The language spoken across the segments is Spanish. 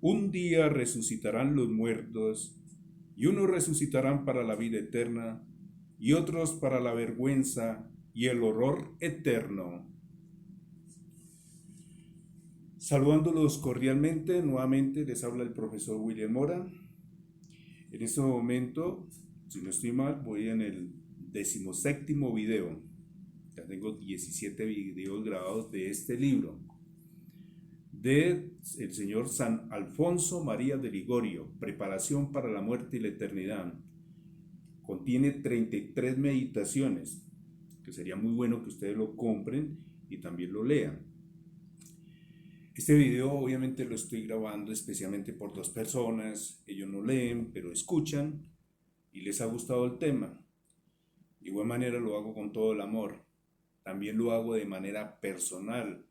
Un día resucitarán los muertos, y unos resucitarán para la vida eterna, y otros para la vergüenza y el horror eterno. Saludándolos cordialmente, nuevamente les habla el profesor William Mora. En este momento, si no estoy mal, voy en el 17º video. Ya tengo 17 videos grabados de este libro, de el señor San Alfonso María de Ligorio, Preparación para la muerte y la eternidad. Contiene 33 meditaciones, que sería muy bueno que ustedes lo compren y también lo lean. Este video obviamente lo estoy grabando especialmente por dos personas. Ellos no leen, pero escuchan y les ha gustado el tema. De igual manera lo hago con todo el amor. También lo hago de manera personal,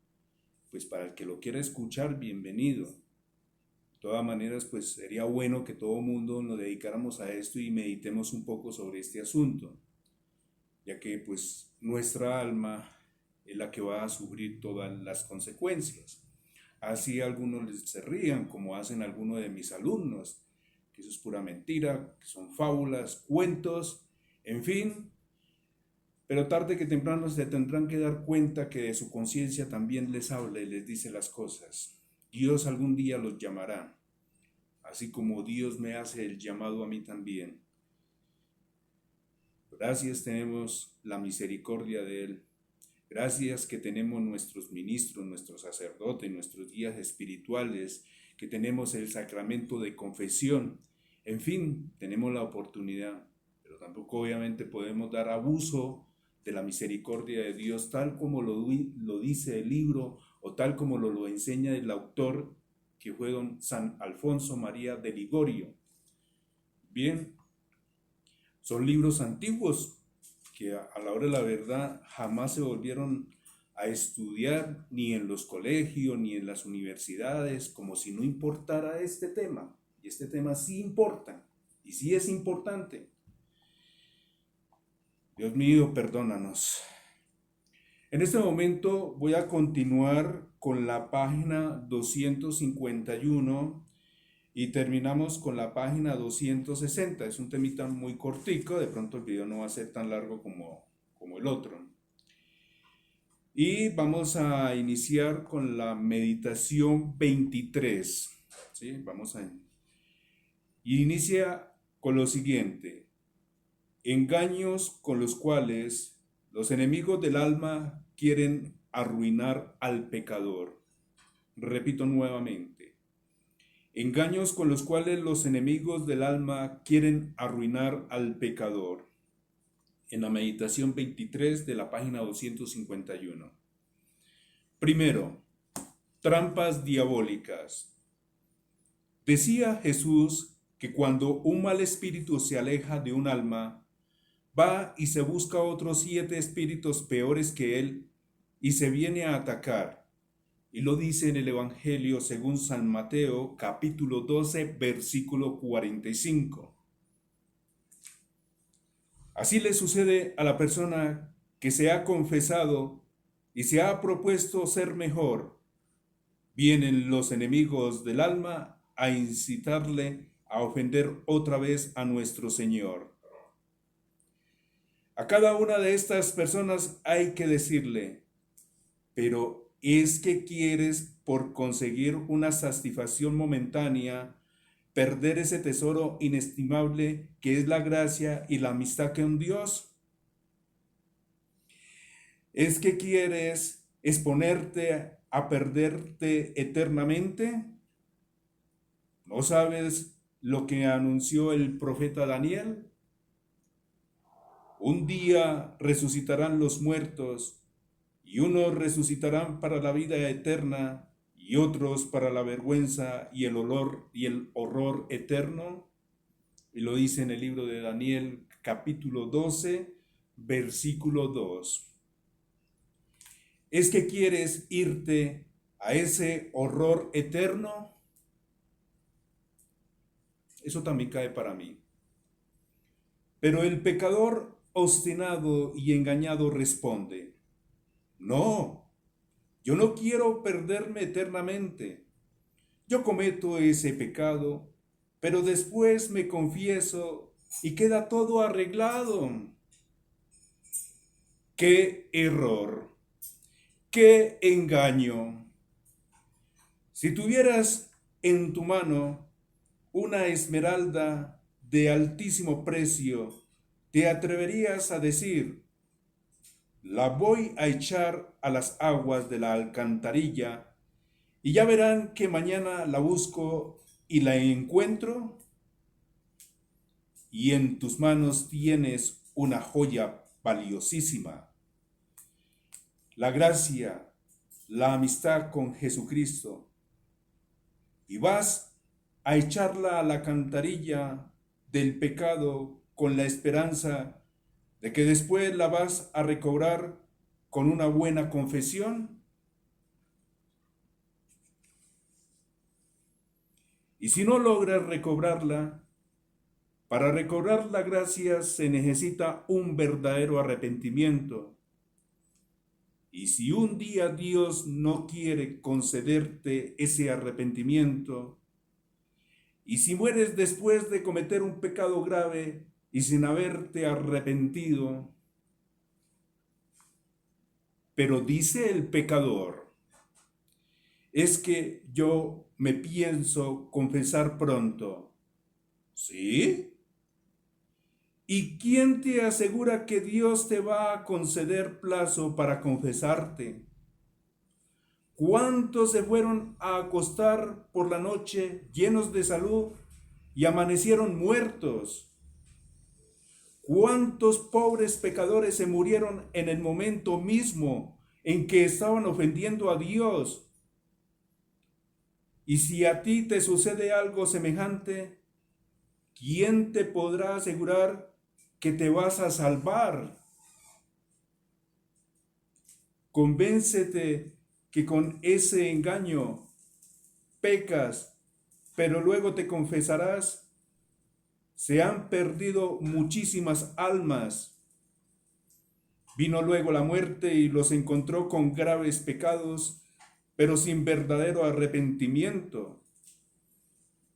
pues para el que lo quiera escuchar, bienvenido. De todas maneras, pues sería bueno que todo el mundo nos dedicáramos a esto y meditemos un poco sobre este asunto, ya que pues nuestra alma es la que va a sufrir todas las consecuencias. Así algunos se rían, como hacen algunos de mis alumnos, que eso es pura mentira, que son fábulas, cuentos, en fin. Pero tarde que temprano se tendrán que dar cuenta que de su conciencia también les habla y les dice las cosas. Dios algún día los llamará, así como Dios me hace el llamado a mí también. Gracias tenemos la misericordia de Él. Gracias que tenemos nuestros ministros, nuestros sacerdotes, nuestros guías espirituales, que tenemos el sacramento de confesión. En fin, tenemos la oportunidad, pero tampoco obviamente podemos dar abuso de la misericordia de Dios, tal como lo dice el libro o tal como lo enseña el autor, que fue don San Alfonso María de Ligorio. Bien, son libros antiguos que a la hora de la verdad jamás se volvieron a estudiar ni en los colegios ni en las universidades, como si no importara este tema. Y este tema sí importa, y sí es importante. Dios mío, perdónanos. En este momento voy a continuar con la página 251 y terminamos con la página 260. Es un temita muy cortico, de pronto el video no va a ser tan largo como el otro. Y vamos a iniciar con la meditación 23. ¿Sí? Y inicia con lo siguiente: engaños con los cuales los enemigos del alma quieren arruinar al pecador. Repito nuevamente: engaños con los cuales los enemigos del alma quieren arruinar al pecador. En la meditación 23 de la página 251. Primero, trampas diabólicas. Decía Jesús que cuando un mal espíritu se aleja de un alma, va y se busca otros 7 espíritus peores que él y se viene a atacar. Y lo dice en el Evangelio según San Mateo, capítulo 12, versículo 45. Así le sucede a la persona que se ha confesado y se ha propuesto ser mejor. Vienen los enemigos del alma a incitarle a ofender otra vez a nuestro Señor. A cada una de estas personas hay que decirle: pero es que quieres, por conseguir una satisfacción momentánea, perder ese tesoro inestimable que es la gracia y la amistad con Dios. ¿Es que quieres exponerte a perderte eternamente? ¿No sabes lo que anunció el profeta Daniel? Un día resucitarán los muertos, y unos resucitarán para la vida eterna, y otros para la vergüenza y el horror eterno. Y lo dice en el libro de Daniel, capítulo 12, versículo 2. ¿Es que quieres irte a ese horror eterno? Eso también cae para mí. Pero el pecador obstinado y engañado responde: no, yo no quiero perderme eternamente. yo cometo ese pecado, pero después me confieso y queda todo arreglado. ¡Qué error! ¡Qué engaño! Si tuvieras en tu mano una esmeralda de altísimo precio, ¿te atreverías a decir, la voy a echar a las aguas de la alcantarilla y ya verán que mañana la busco y la encuentro? Y en tus manos tienes una joya valiosísima, la gracia, la amistad con Jesucristo, y vas a echarla a la alcantarilla del pecado con la esperanza de que después la vas a recobrar con una buena confesión. Y si no logras recobrarla, para recobrar la gracia se necesita un verdadero arrepentimiento. Y si un día Dios no quiere concederte ese arrepentimiento, y si mueres después de cometer un pecado grave y sin haberte arrepentido, pero dice el pecador, es que yo me pienso confesar pronto. ¿Sí? ¿Y quién te asegura que Dios te va a conceder plazo para confesarte? ¿Cuántos se fueron a acostar por la noche llenos de salud y amanecieron muertos? ¿Cuántos pobres pecadores se murieron en el momento mismo en que estaban ofendiendo a Dios? Y si a ti te sucede algo semejante, ¿quién te podrá asegurar que te vas a salvar? Convéncete que con ese engaño pecas, pero luego te confesarás. Se han perdido muchísimas almas. Vino luego la muerte y los encontró con graves pecados, pero sin verdadero arrepentimiento.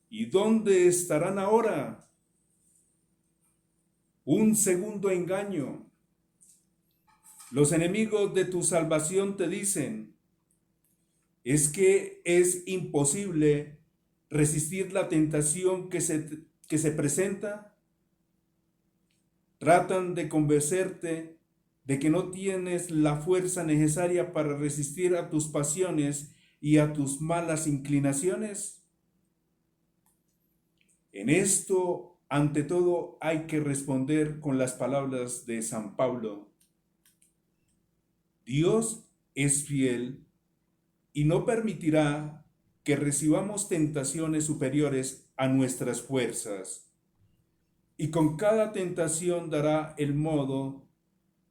¿Y dónde estarán ahora? Un segundo engaño. Los enemigos de tu salvación te dicen, es que es imposible resistir la tentación que se presenta. Tratan de convencerte de que no tienes la fuerza necesaria para resistir a tus pasiones y a tus malas inclinaciones. En esto, ante todo, hay que responder con las palabras de San Pablo. Dios es fiel y no permitirá que recibamos tentaciones superiores a nuestras fuerzas. Y con cada tentación dará el modo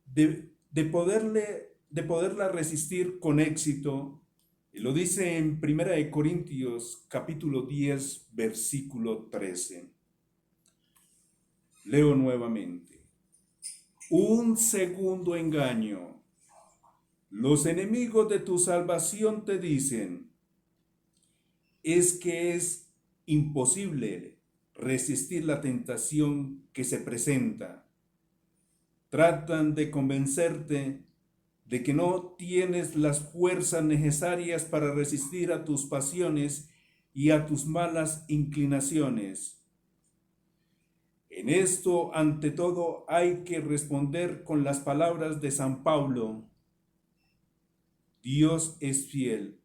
de poderla resistir con éxito. Y lo dice en 1 Corintios capítulo 10, versículo 13. Leo nuevamente. Un segundo engaño. Los enemigos de tu salvación te dicen, es que es imposible resistir la tentación que se presenta. Tratan de convencerte de que no tienes las fuerzas necesarias para resistir a tus pasiones y a tus malas inclinaciones. En esto, ante todo, hay que responder con las palabras de San Pablo. Dios es fiel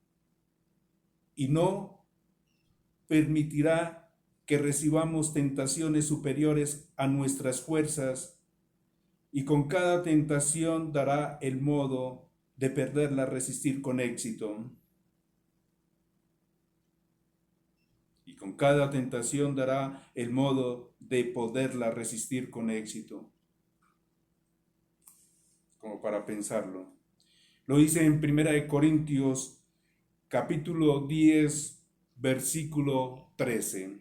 y no permitirá que recibamos tentaciones superiores a nuestras fuerzas, y con cada tentación dará el modo de poderla resistir con éxito. Y con cada tentación dará el modo de poderla resistir con éxito. Como para pensarlo. Lo dice en 1 Corintios capítulo 10, versículo 13.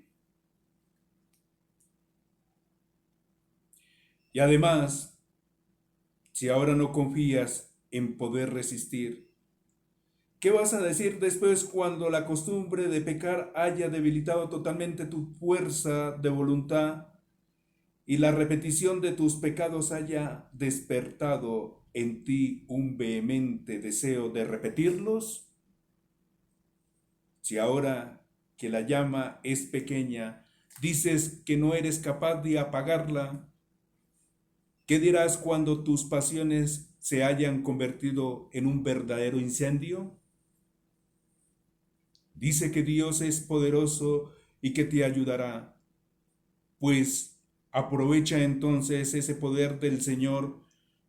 Y además, si ahora no confías en poder resistir, ¿Qué vas a decir después cuando la costumbre de pecar haya debilitado totalmente tu fuerza de voluntad y la repetición de tus pecados haya despertado en ti un vehemente deseo de repetirlos? Si ahora que la llama es pequeña, dices que no eres capaz de apagarla, ¿qué dirás cuando tus pasiones se hayan convertido en un verdadero incendio? Dice que Dios es poderoso y que te ayudará, pues aprovecha entonces ese poder del Señor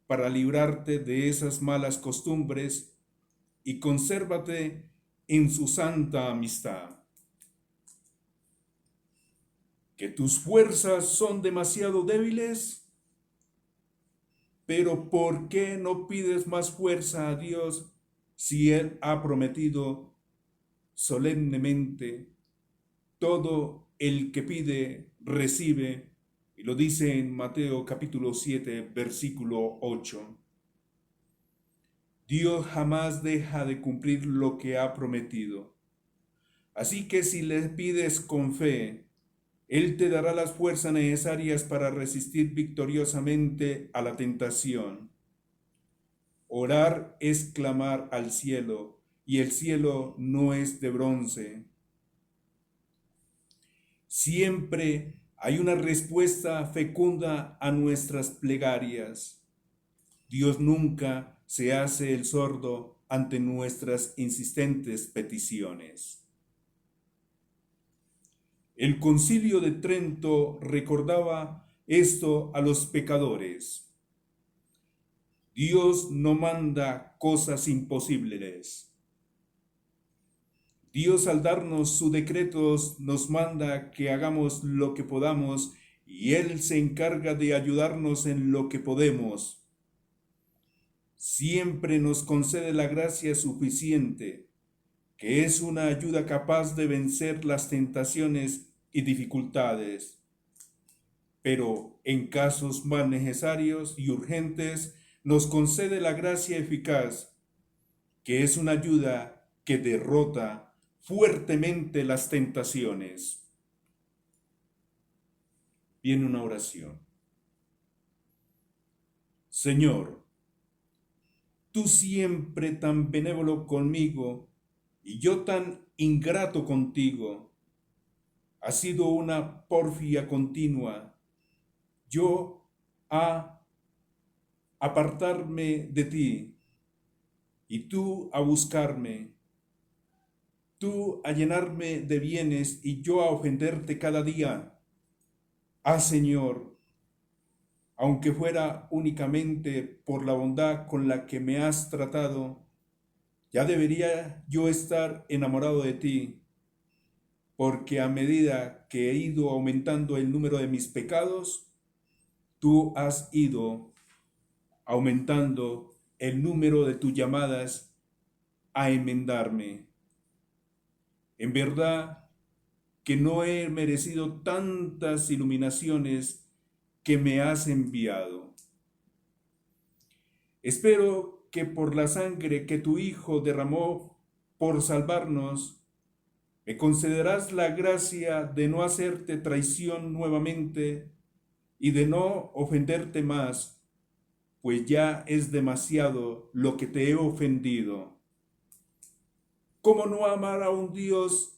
para librarte de esas malas costumbres y consérvate en su santa amistad. ¿Que tus fuerzas son demasiado débiles? Pero ¿por qué no pides más fuerza a Dios si Él ha prometido solemnemente: todo el que pide, recibe? Y lo dice en Mateo capítulo 7, versículo 8. Dios jamás deja de cumplir lo que ha prometido. Así que si le pides con fe, Él te dará las fuerzas necesarias para resistir victoriosamente a la tentación. Orar es clamar al cielo, y el cielo no es de bronce. Siempre hay una respuesta fecunda a nuestras plegarias. Dios nunca se hace el sordo ante nuestras insistentes peticiones. El Concilio de Trento recordaba esto a los pecadores. Dios no manda cosas imposibles. Dios, al darnos sus decretos, nos manda que hagamos lo que podamos y Él se encarga de ayudarnos en lo que podemos. Siempre nos concede la gracia suficiente, que es una ayuda capaz de vencer las tentaciones y dificultades. Pero en casos más necesarios y urgentes, nos concede la gracia eficaz, que es una ayuda que derrota fuertemente las tentaciones. Viene una oración. Señor, tú siempre tan benévolo conmigo y yo tan ingrato contigo. Ha sido una porfia continua. Yo a apartarme de ti y tú a buscarme, tú a llenarme de bienes y yo a ofenderte cada día. Ah, Señor, aunque fuera únicamente por la bondad con la que me has tratado, ya debería yo estar enamorado de ti, porque a medida que he ido aumentando el número de mis pecados, tú has ido aumentando el número de tus llamadas a enmendarme. En verdad que no he merecido tantas iluminaciones que me has enviado. Espero que por la sangre que tu Hijo derramó por salvarnos, me concederás la gracia de no hacerte traición nuevamente y de no ofenderte más, pues ya es demasiado lo que te he ofendido. ¿Cómo no amar a un Dios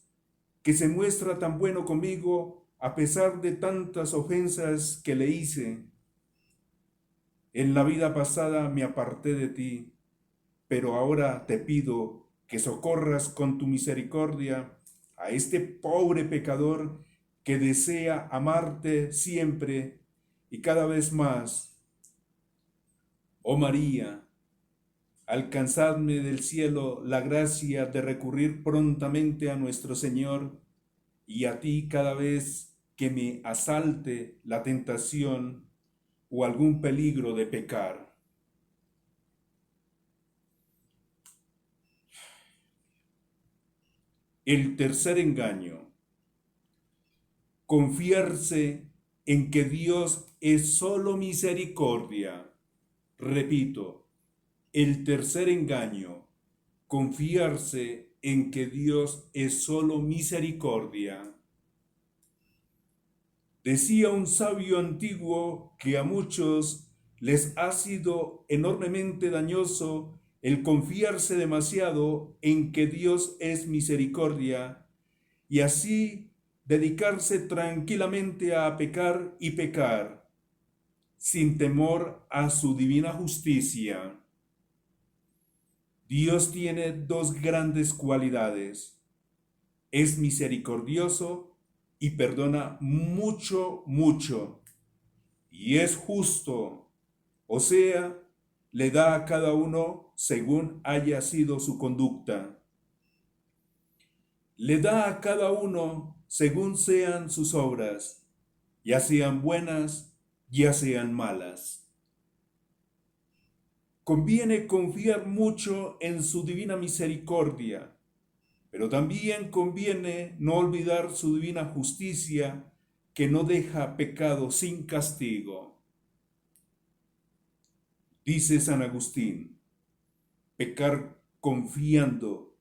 que se muestra tan bueno conmigo a pesar de tantas ofensas que le hice? En la vida pasada me aparté de ti, pero ahora te pido que socorras con tu misericordia a este pobre pecador que desea amarte siempre y cada vez más. Oh María, alcanzadme del cielo la gracia de recurrir prontamente a nuestro Señor y a ti cada vez que me asalte la tentación o algún peligro de pecar. El tercer engaño: confiarse en que Dios es solo misericordia. Repito, el tercer engaño: confiarse en que Dios es solo misericordia. Decía un sabio antiguo que a muchos les ha sido enormemente dañoso el confiarse demasiado en que Dios es misericordia y así dedicarse tranquilamente a pecar y pecar, sin temor a su divina justicia. Dios tiene dos grandes cualidades. Es misericordioso y perdona mucho, mucho. Y es justo, o sea, le da a cada uno según haya sido su conducta. Le da a cada uno según sean sus obras, ya sean buenas, ya sean malas. Conviene confiar mucho en su divina misericordia, pero también conviene no olvidar su divina justicia que no deja pecado sin castigo. Dice San Agustín, pecar confiando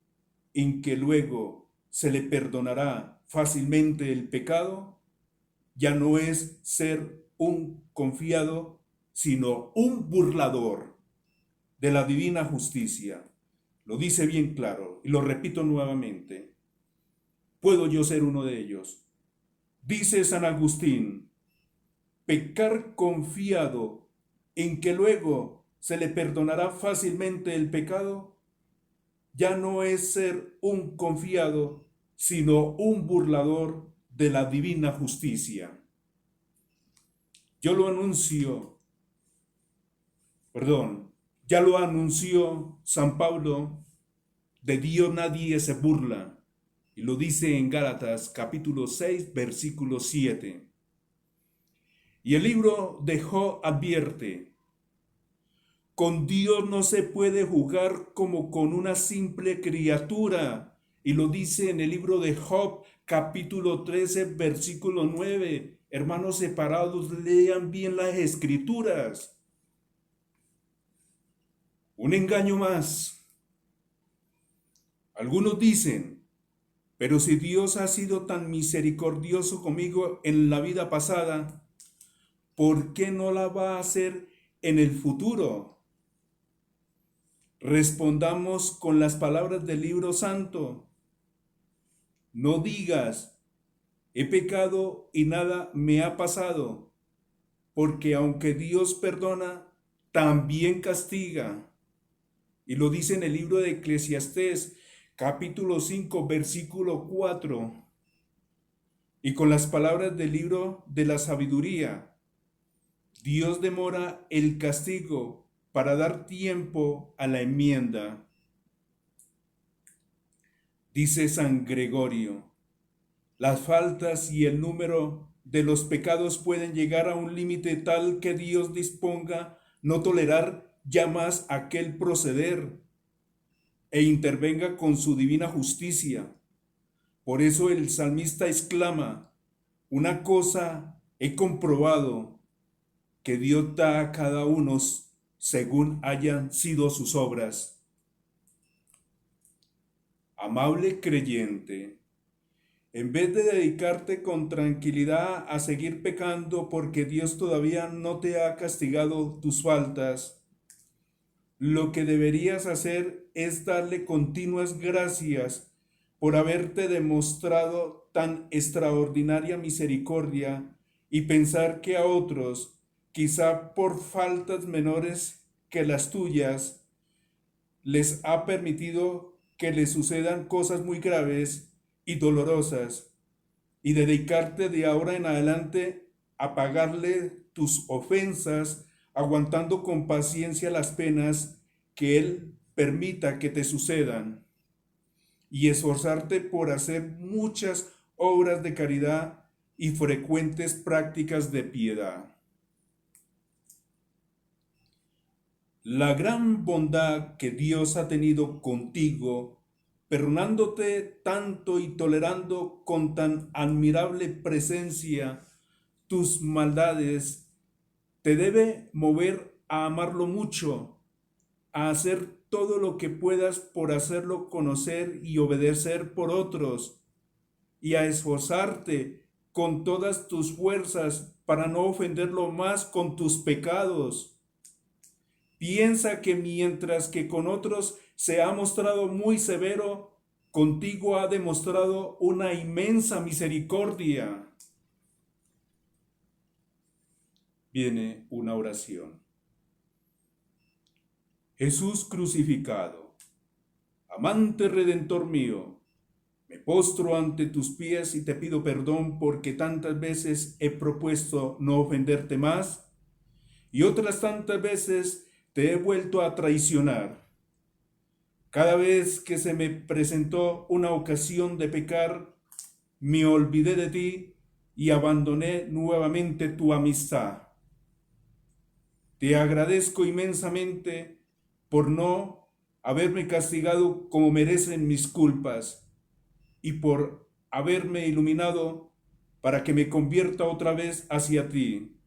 en que luego se le perdonará fácilmente el pecado, ya no es ser un confiado, sino un burlador de la divina justicia. Lo dice bien claro y lo repito nuevamente. ¿Puedo yo ser uno de ellos? Dice San Agustín, pecar confiado en que luego se le perdonará fácilmente el pecado, ya no es ser un confiado, sino un burlador de la divina justicia. Ya lo anunció San Pablo, de Dios nadie se burla, y lo dice en Gálatas capítulo 6, versículo 7. Y el libro de Job advierte, con Dios no se puede jugar como con una simple criatura, y lo dice en el libro de Job capítulo 13, versículo 9. Hermanos separados, lean bien las escrituras. Un engaño más. Algunos dicen, pero si Dios ha sido tan misericordioso conmigo en la vida pasada, ¿por qué no la va a hacer en el futuro? Respondamos con las palabras del libro santo. No digas, he pecado y nada me ha pasado, porque aunque Dios perdona, también castiga. Y lo dice en el libro de Eclesiastés, capítulo 5, versículo 4. Y con las palabras del libro de la sabiduría, Dios demora el castigo para dar tiempo a la enmienda. Dice San Gregorio, las faltas y el número de los pecados pueden llegar a un límite tal que Dios disponga no tolerar ya más aquel proceder e intervenga con su divina justicia. Por eso el salmista exclama, una cosa he comprobado, que Dios da a cada uno según hayan sido sus obras. Amable creyente, en vez de dedicarte con tranquilidad a seguir pecando porque Dios todavía no te ha castigado tus faltas, lo que deberías hacer es darle continuas gracias por haberte demostrado tan extraordinaria misericordia y pensar que a otros, quizá por faltas menores que las tuyas, les ha permitido que les sucedan cosas muy graves y dolorosas, y dedicarte de ahora en adelante a pagarle tus ofensas, aguantando con paciencia las penas que Él permita que te sucedan, y esforzarte por hacer muchas obras de caridad y frecuentes prácticas de piedad. La gran bondad que Dios ha tenido contigo, perdonándote tanto y tolerando con tan admirable presencia tus maldades, te debe mover a amarlo mucho, a hacer todo lo que puedas por hacerlo conocer y obedecer por otros, y a esforzarte con todas tus fuerzas para no ofenderlo más con tus pecados. Piensa que mientras que con otros se ha mostrado muy severo, contigo ha demostrado una inmensa misericordia. Viene una oración. Jesús crucificado, amante redentor mío, me postro ante tus pies y te pido perdón porque tantas veces he propuesto no ofenderte más y otras tantas veces te he vuelto a traicionar. Cada vez que se me presentó una ocasión de pecar, me olvidé de ti y abandoné nuevamente tu amistad. Te agradezco inmensamente por no haberme castigado como merecen mis culpas y por haberme iluminado para que me convierta otra vez hacia ti.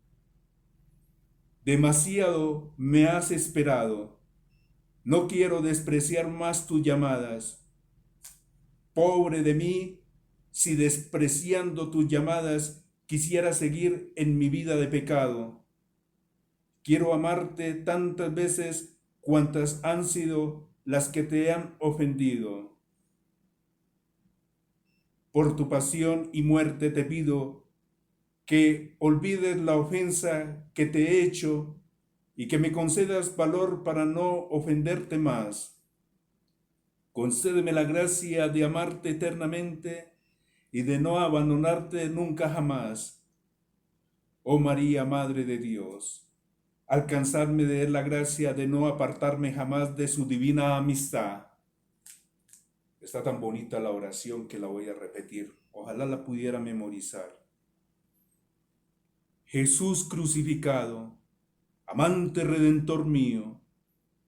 Demasiado me has esperado. No quiero despreciar más tus llamadas. Pobre de mí, si despreciando tus llamadas quisiera seguir en mi vida de pecado. Quiero amarte tantas veces cuantas han sido las que te han ofendido. Por tu pasión y muerte te pido que olvides la ofensa que te he hecho y que me concedas valor para no ofenderte más. Concédeme la gracia de amarte eternamente y de no abandonarte nunca jamás. Oh María, Madre de Dios, alcanzadme de él la gracia de no apartarme jamás de su divina amistad. Está tan bonita la oración que la voy a repetir. Ojalá la pudiera memorizar. Jesús crucificado, amante redentor mío,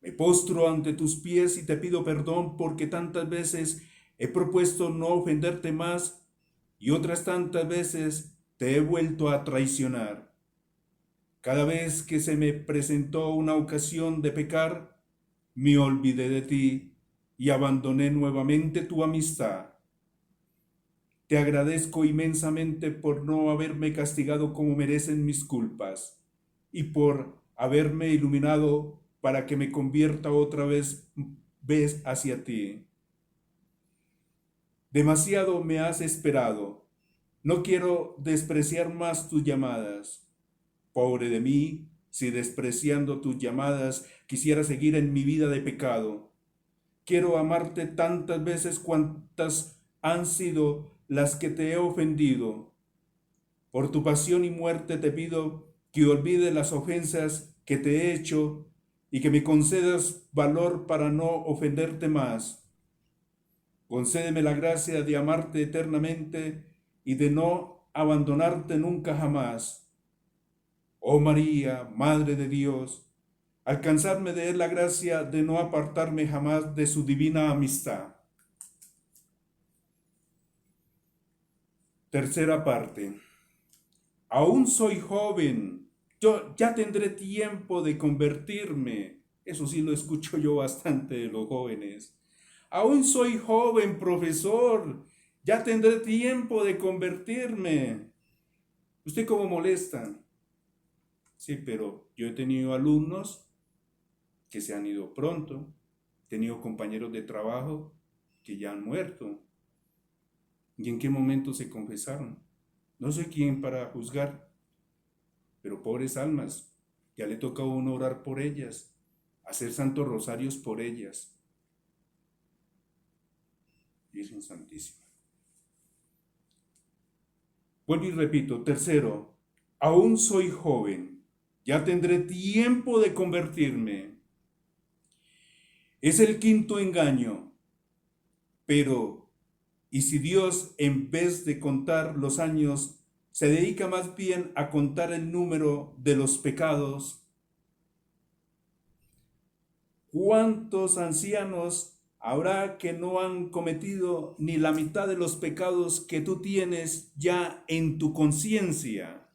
me postro ante tus pies y te pido perdón porque tantas veces he propuesto no ofenderte más y otras tantas veces te he vuelto a traicionar. Cada vez que se me presentó una ocasión de pecar, me olvidé de ti y abandoné nuevamente tu amistad. Te agradezco inmensamente por no haberme castigado como merecen mis culpas y por haberme iluminado para que me convierta otra vez hacia ti. Demasiado me has esperado. No quiero despreciar más tus llamadas. Pobre de mí, si despreciando tus llamadas quisiera seguir en mi vida de pecado. Quiero amarte tantas veces cuantas han sido las que te he ofendido. Por tu pasión y muerte te pido que olvides las ofensas que te he hecho y que me concedas valor para no ofenderte más. Concédeme la gracia de amarte eternamente y de no abandonarte nunca jamás. Oh María, Madre de Dios, alcanzadme de él la gracia de no apartarme jamás de su divina amistad. Tercera parte. Aún soy joven, yo ya tendré tiempo de convertirme. Eso sí lo escucho yo bastante de los jóvenes. Aún soy joven, profesor, ya tendré tiempo de convertirme. ¿Usted cómo molesta? Sí, pero yo he tenido alumnos que se han ido pronto, he tenido compañeros de trabajo que ya han muerto. ¿Y en qué momento se confesaron? No soy quien para juzgar, pero pobres almas, ya le toca a uno orar por ellas, hacer santos rosarios por ellas. Virgen Santísima. Vuelvo y repito, tercero, aún soy joven, ya tendré tiempo de convertirme. Es el quinto engaño, pero ¿y si Dios, en vez de contar los años, se dedica más bien a contar el número de los pecados? ¿Cuántos ancianos habrá que no han cometido ni la mitad de los pecados que tú tienes ya en tu conciencia?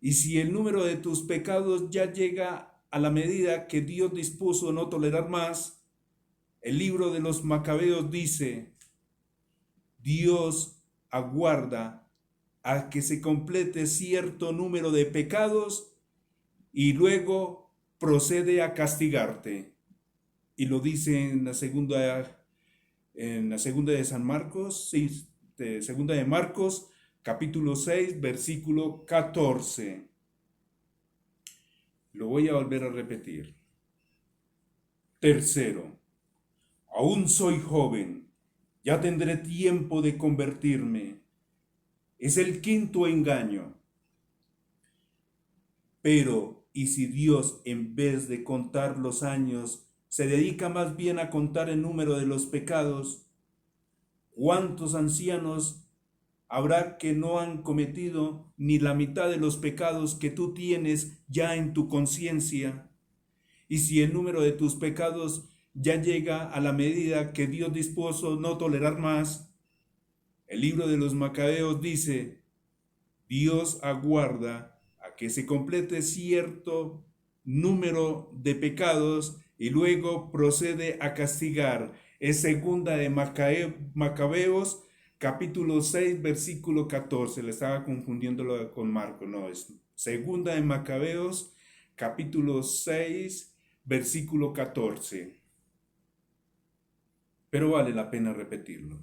Y si el número de tus pecados ya llega a la medida que Dios dispuso no tolerar más, el libro de los Macabeos dice: Dios aguarda a que se complete cierto número de pecados y luego procede a castigarte. Y lo dice en la segunda de San Marcos, sí, segunda de Marcos, capítulo 6, versículo 14. Lo voy a volver a repetir. Tercero, aún soy joven, ya tendré tiempo de convertirme. Es el quinto engaño. Pero, ¿y si Dios, en vez de contar los años, se dedica más bien a contar el número de los pecados? ¿Cuántos ancianos habrá que no han cometido ni la mitad de los pecados que tú tienes ya en tu conciencia? Y si el número de tus pecados ya llega a la medida que Dios dispuso no tolerar más, el libro de los Macabeos dice: Dios aguarda a que se complete cierto número de pecados y luego procede a castigar. Es segunda de Macabeos, capítulo 6, versículo 14. Le estaba confundiéndolo con Marco. No, es segunda de Macabeos, capítulo 6, versículo 14. Pero vale la pena repetirlo.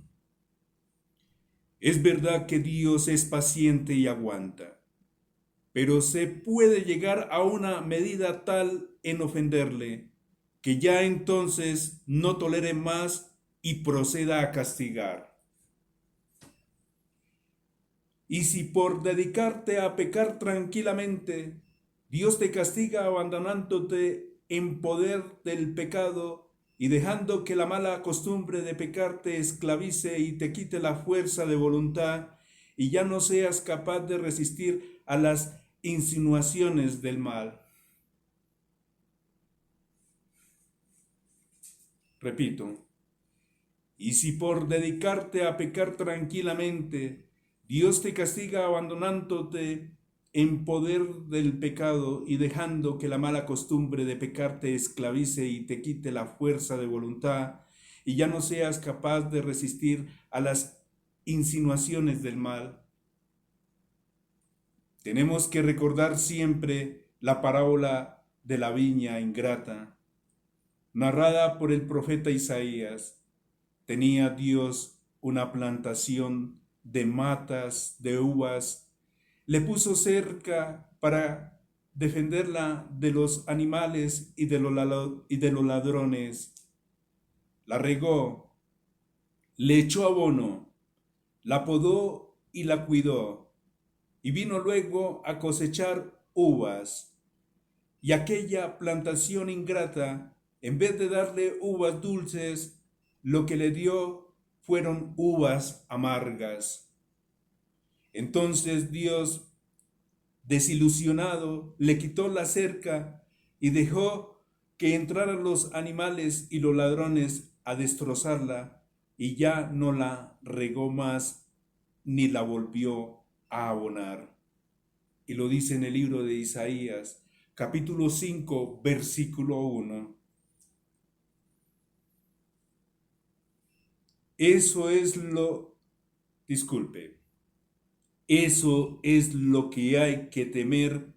Es verdad que Dios es paciente y aguanta, pero se puede llegar a una medida tal en ofenderle que ya entonces no tolere más y proceda a castigar. Y si por dedicarte a pecar tranquilamente, Dios te castiga abandonándote en poder del pecado y dejando que la mala costumbre de pecar te esclavice y te quite la fuerza de voluntad y ya no seas capaz de resistir a las insinuaciones del mal. Repito, y si por dedicarte a pecar tranquilamente, Dios te castiga abandonándote en poder del pecado y dejando que la mala costumbre de pecar te esclavice y te quite la fuerza de voluntad y ya no seas capaz de resistir a las insinuaciones del mal. Tenemos que recordar siempre la parábola de la viña ingrata, narrada por el profeta Isaías. Tenía Dios una plantación de matas, de uvas, le puso cerca para defenderla de los animales y de los ladrones. La regó, le echó abono, la podó y la cuidó, y vino luego a cosechar uvas. Y aquella plantación ingrata, en vez de darle uvas dulces, lo que le dio fueron uvas amargas. Entonces Dios, desilusionado, le quitó la cerca y dejó que entraran los animales y los ladrones a destrozarla, y ya no la regó más ni la volvió a abonar. Y lo dice en el libro de Isaías, capítulo 5, versículo 1. Eso es lo que hay que temer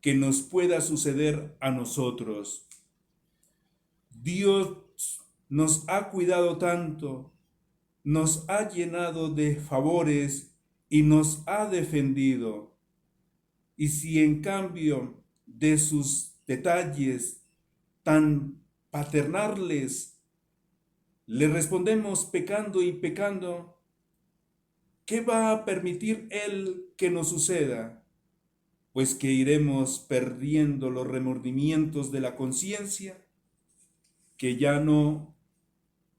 que nos pueda suceder a nosotros. Dios nos ha cuidado tanto, nos ha llenado de favores y nos ha defendido. Y si en cambio de sus detalles tan paternales le respondemos pecando y pecando, ¿qué va a permitir Él que nos suceda? Pues que iremos perdiendo los remordimientos de la conciencia, que ya no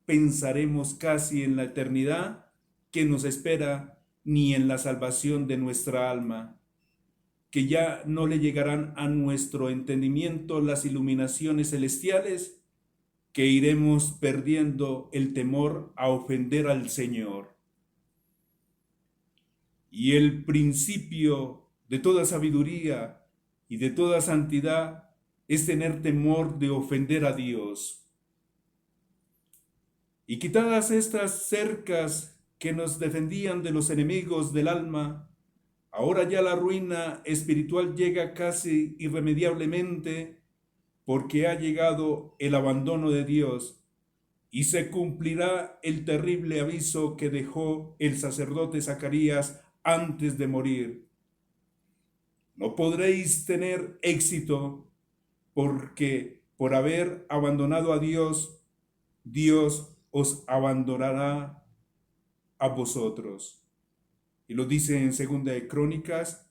pensaremos casi en la eternidad que nos espera ni en la salvación de nuestra alma, que ya no le llegarán a nuestro entendimiento las iluminaciones celestiales, que iremos perdiendo el temor a ofender al Señor. Y el principio de toda sabiduría y de toda santidad es tener temor de ofender a Dios. Y quitadas estas cercas que nos defendían de los enemigos del alma, ahora ya la ruina espiritual llega casi irremediablemente porque ha llegado el abandono de Dios y se cumplirá el terrible aviso que dejó el sacerdote Zacarías antes de morir. No podréis tener éxito porque por haber abandonado a Dios, Dios os abandonará a vosotros. Y lo dice en 2 de Crónicas,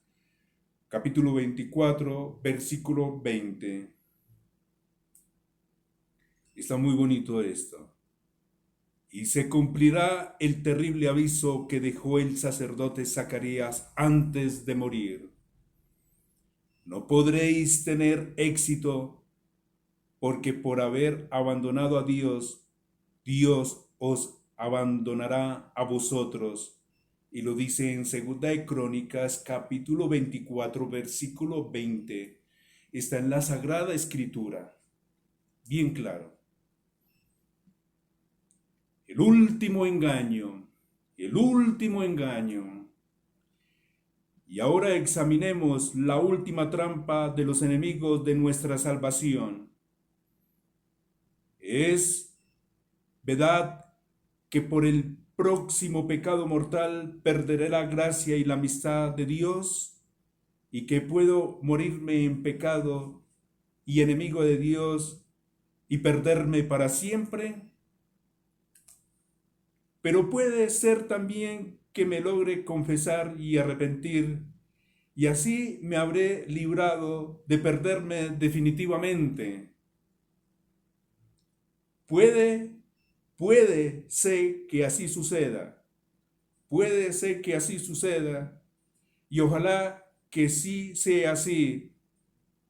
capítulo 24, versículo 20. Está muy bonito esto. Y se cumplirá el terrible aviso que dejó el sacerdote Zacarías antes de morir. No podréis tener éxito porque por haber abandonado a Dios, Dios os abandonará a vosotros. Y lo dice en 2 de Crónicas, capítulo 24, versículo 20. Está en la Sagrada Escritura. Bien claro. El último engaño. Y ahora examinemos la última trampa de los enemigos de nuestra salvación. Es verdad que por el próximo pecado mortal perderé la gracia y la amistad de Dios y que puedo morirme en pecado y enemigo de Dios y perderme para siempre. Pero puede ser también que me logre confesar y arrepentir, y así me habré librado de perderme definitivamente. Puede ser que así suceda. Puede ser que así suceda, y ojalá que sí sea así,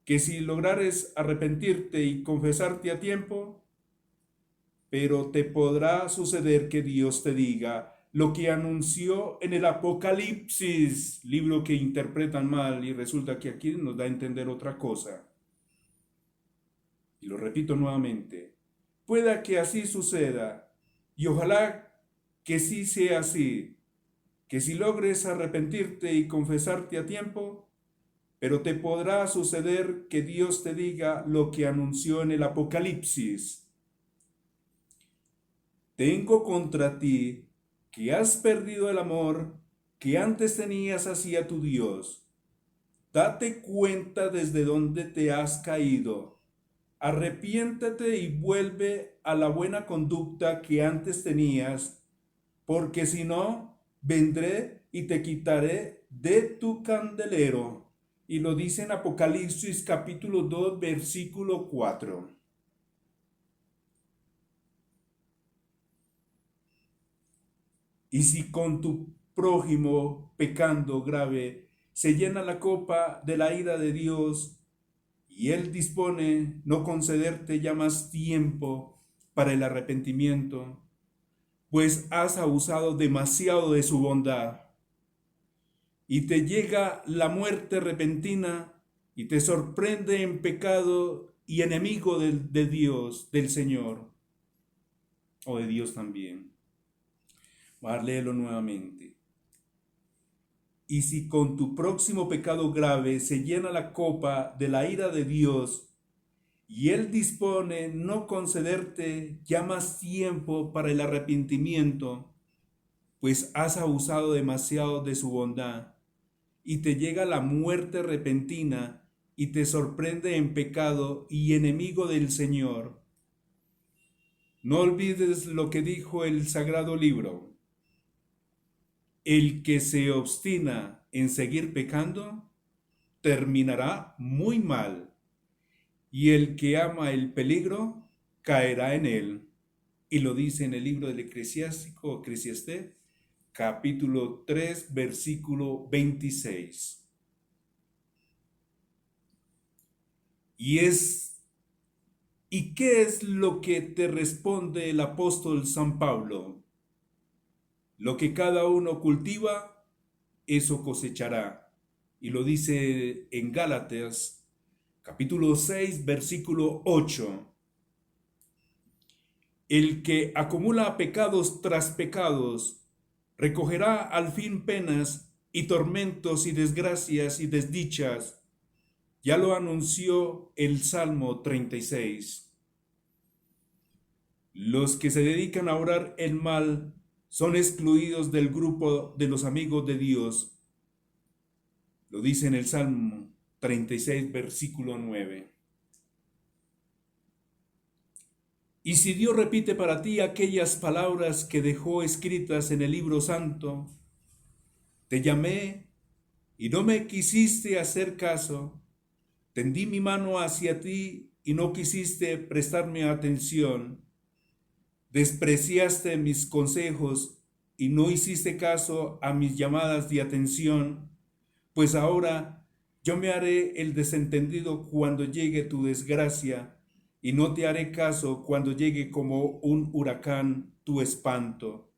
que si lograres arrepentirte y confesarte a tiempo, pero te podrá suceder que Dios te diga lo que anunció en el Apocalipsis, libro que interpretan mal y resulta que aquí nos da a entender otra cosa. Y lo repito nuevamente, pueda que así suceda y ojalá que sí sea así, que si logres arrepentirte y confesarte a tiempo, pero te podrá suceder que Dios te diga lo que anunció en el Apocalipsis. Tengo contra ti que has perdido el amor que antes tenías hacia tu Dios. Date cuenta desde dónde te has caído. Arrepiéntete y vuelve a la buena conducta que antes tenías, porque si no, vendré y te quitaré de tu candelero. Y lo dice en Apocalipsis capítulo 2, versículo 4. Y si con tu prójimo pecando grave se llena la copa de la ira de Dios y Él dispone no concederte ya más tiempo para el arrepentimiento, pues has abusado demasiado de su bondad y te llega la muerte repentina y te sorprende en pecado y enemigo de Dios, del Señor, o de Dios también. Voy a leerlo nuevamente. Y si con tu próximo pecado grave se llena la copa de la ira de Dios, y Él dispone no concederte ya más tiempo para el arrepentimiento, pues has abusado demasiado de su bondad, y te llega la muerte repentina, y te sorprende en pecado y enemigo del Señor. No olvides lo que dijo el sagrado libro. El que se obstina en seguir pecando, terminará muy mal, y el que ama el peligro, caerá en él. Y lo dice en el libro del Eclesiástico, Eclesiastés, capítulo 3, versículo 26. ¿Y qué es lo que te responde el apóstol San Pablo? Lo que cada uno cultiva, eso cosechará. Y lo dice en Gálatas, capítulo 6, versículo 8. El que acumula pecados tras pecados, recogerá al fin penas y tormentos y desgracias y desdichas. Ya lo anunció el Salmo 36. Los que se dedican a orar el mal son excluidos del grupo de los amigos de Dios. Lo dice en el Salmo 36, versículo 9. Y si Dios repite para ti aquellas palabras que dejó escritas en el libro santo, te llamé y no me quisiste hacer caso, tendí mi mano hacia ti y no quisiste prestarme atención, despreciaste mis consejos y no hiciste caso a mis llamadas de atención, pues ahora yo me haré el desentendido cuando llegue tu desgracia, y no te haré caso cuando llegue como un huracán tu espanto.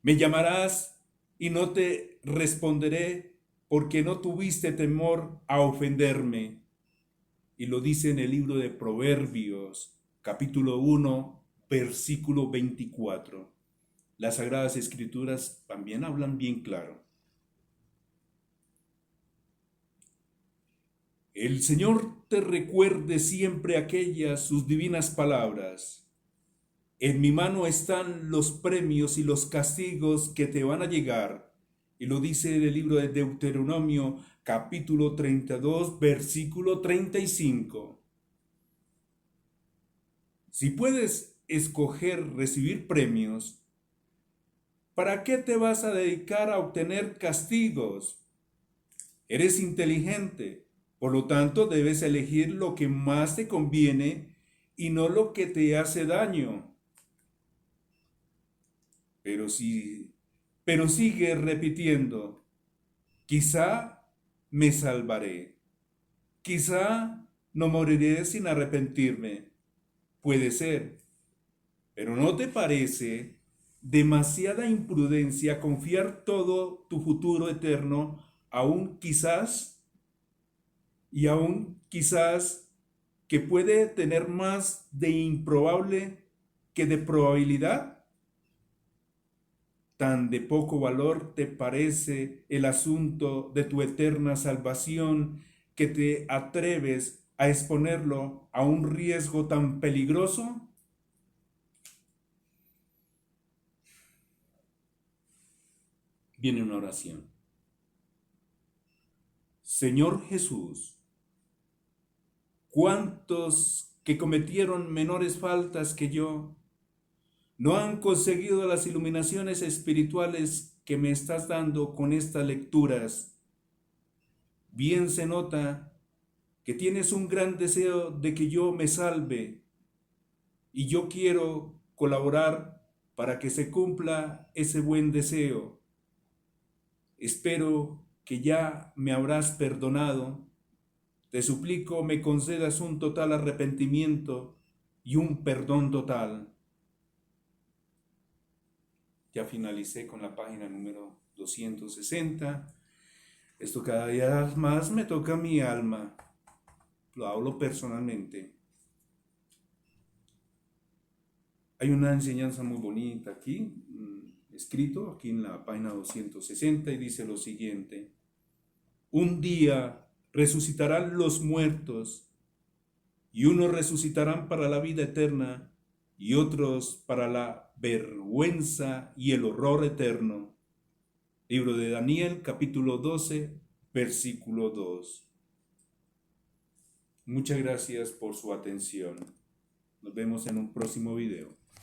Me llamarás y no te responderé, porque no tuviste temor a ofenderme. Y lo dice en el libro de Proverbios, capítulo 1, versículo 24. Las Sagradas Escrituras también hablan bien claro. El Señor te recuerde siempre aquellas sus divinas palabras. En mi mano están los premios y los castigos que te van a llegar. Y lo dice en el libro de Deuteronomio, capítulo 32, versículo 35. Si puedes escoger recibir premios, ¿para qué te vas a dedicar a obtener castigos? Eres inteligente. Por lo tanto, debes elegir lo que más te conviene y no lo que te hace daño. Pero sigue repitiendo, quizá me salvaré, quizá no moriré sin arrepentirme. Puede ser, pero ¿no te parece demasiada imprudencia confiar todo tu futuro eterno a un quizás? Y aún quizás que puede tener más de improbable que de probabilidad. ¿Tan de poco valor te parece el asunto de tu eterna salvación que te atreves a exponerlo a un riesgo tan peligroso? Viene una oración. Señor Jesús, ¿cuántos que cometieron menores faltas que yo no han conseguido las iluminaciones espirituales que me estás dando con estas lecturas? Bien se nota que tienes un gran deseo de que yo me salve, y yo quiero colaborar para que se cumpla ese buen deseo. Espero que ya me habrás perdonado. Te suplico me concedas un total arrepentimiento y un perdón total. Ya finalicé con la página número 260. Esto cada día más me toca a mi alma. Lo hablo personalmente. Hay una enseñanza muy bonita aquí, escrito aquí en la página 260, y dice lo siguiente: un día resucitarán los muertos, y unos resucitarán para la vida eterna, y otros para la vergüenza y el horror eterno. Libro de Daniel, capítulo 12, versículo 2. Muchas gracias por su atención. Nos vemos en un próximo video.